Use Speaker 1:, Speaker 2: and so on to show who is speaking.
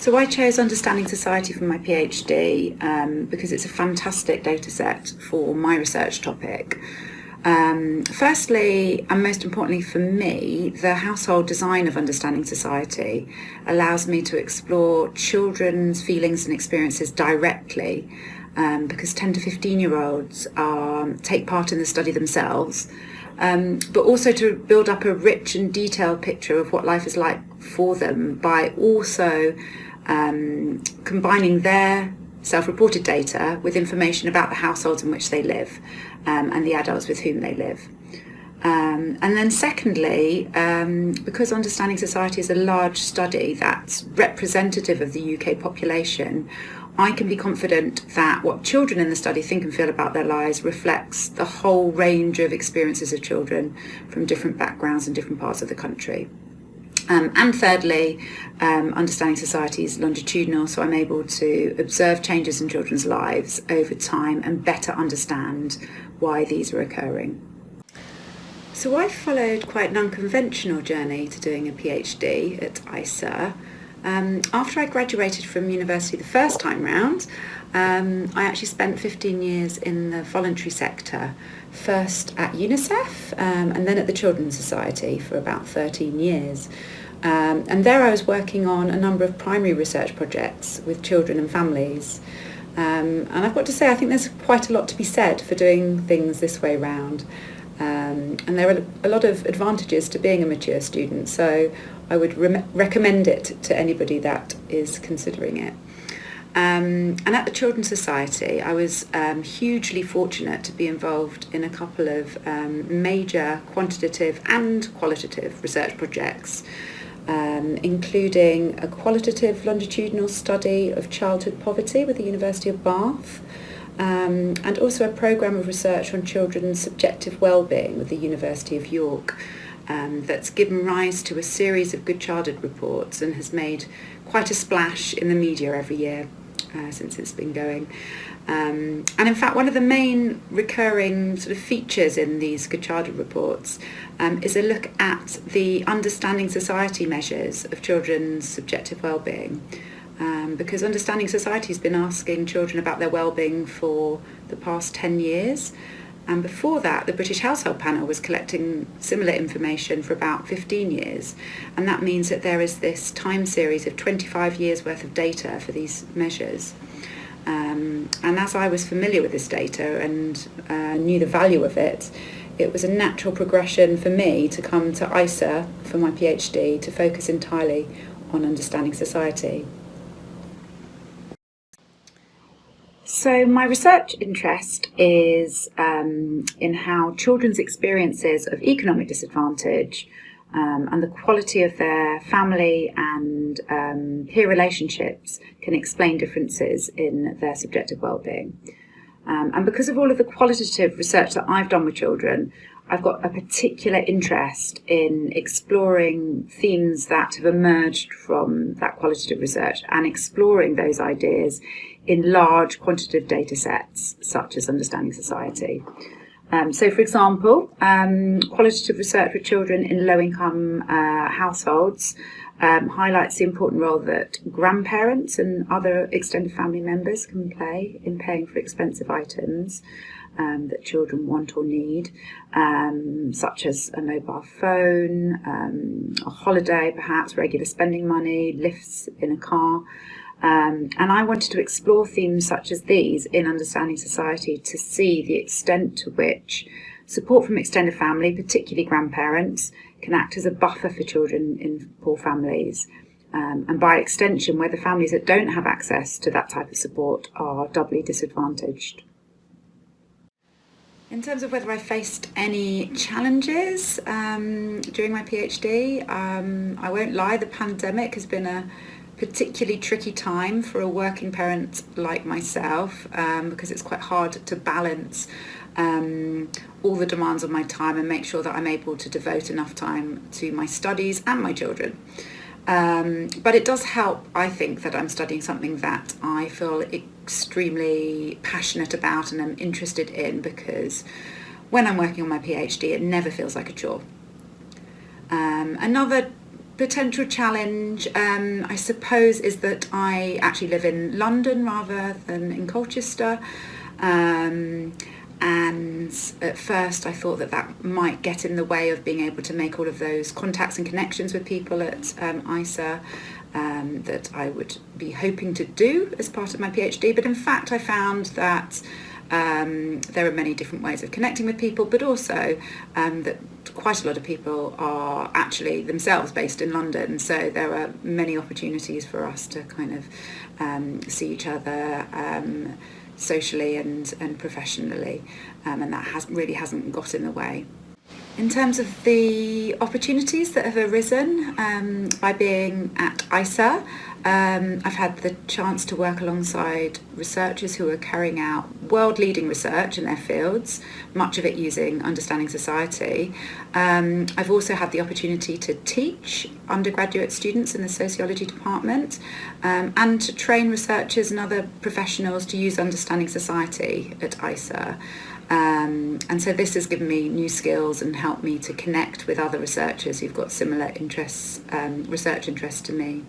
Speaker 1: So I chose Understanding Society for my PhD because it's a fantastic data set for my research topic. Firstly, and most importantly for me, the household design of Understanding Society allows me to explore children's feelings and experiences directly, because 10 to 15-year-olds take part in the study themselves, but also to build up a rich and detailed picture of what life is like for them by also combining their self-reported data with information about the households in which they live and the adults with whom they live. And then secondly, because Understanding Society is a large study that's representative of the UK population, I can be confident that what children in the study think and feel about their lives reflects the whole range of experiences of children from different backgrounds and different parts of the country. And thirdly, Understanding Society is longitudinal, so I'm able to observe changes in children's lives over time and better understand why these are occurring. So I followed quite an unconventional journey to doing a PhD at ISER. After I graduated from university the first time round, I actually spent 15 years in the voluntary sector, first at UNICEF and then at the Children's Society for about 13 years. And there I was working on a number of primary research projects with children and families. And I've got to say, I think there's quite a lot to be said for doing things this way round. And there are a lot of advantages to being a mature student, so I would recommend it to anybody that is considering it. And at the Children's Society, I was hugely fortunate to be involved in a couple of major quantitative and qualitative research projects, including a qualitative longitudinal study of childhood poverty with the University of Bath, and also a programme of research on children's subjective well-being with the University of York, that's given rise to a series of Good Childhood reports and has made quite a splash in the media every year since it's been going. And in fact, one of the main recurring sort of features in these Good Childhood reports is a look at the Understanding Society measures of children's subjective well-being. Because Understanding Society has been asking children about their well-being for the past 10 years. And before that, the British Household Panel was collecting similar information for about 15 years. And that means that there is this time series of 25 years worth of data for these measures. And as I was familiar with this data and knew the value of it, it was a natural progression for me to come to ISER for my PhD to focus entirely on Understanding Society. So my research interest is in how children's experiences of economic disadvantage and the quality of their family and peer relationships can explain differences in their subjective well-being. And because of all of the qualitative research that I've done with children, I've got a particular interest in exploring themes that have emerged from that qualitative research and exploring those ideas in large quantitative data sets, such as Understanding Society. So, for example, qualitative research with children in low-income households highlights the important role that grandparents and other extended family members can play in paying for expensive items that children want or need, such as a mobile phone, a holiday, perhaps regular spending money, lifts in a car. And I wanted to explore themes such as these in Understanding Society to see the extent to which support from extended family, particularly grandparents, can act as a buffer for children in poor families. And by extension, whether families that don't have access to that type of support are doubly disadvantaged. In terms of whether I faced any challenges during my PhD, I won't lie, the pandemic has been a particularly tricky time for a working parent like myself, because it's quite hard to balance all the demands of my time and make sure that I'm able to devote enough time to my studies and my children. But it does help, I think, that I'm studying something that I feel extremely passionate about and I'm interested in, because when I'm working on my PhD, it never feels like a chore. Another potential challenge, I suppose, is that I actually live in London rather than in Colchester. And at first I thought that might get in the way of being able to make all of those contacts and connections with people at ISER that I would be hoping to do as part of my PhD. But in fact, I found that there are many different ways of connecting with people, but also that quite a lot of people are actually themselves based in London, so there are many opportunities for us to kind of see each other socially and professionally, and that really hasn't got in the way. In terms of the opportunities that have arisen by being at ISER, I've had the chance to work alongside researchers who are carrying out world-leading research in their fields, much of it using understanding society. I've also had the opportunity to teach undergraduate students in the sociology department and to train researchers and other professionals to use understanding society at ISER. And so this has given me new skills and helped me to connect with other researchers who've got similar interests, research interests to me.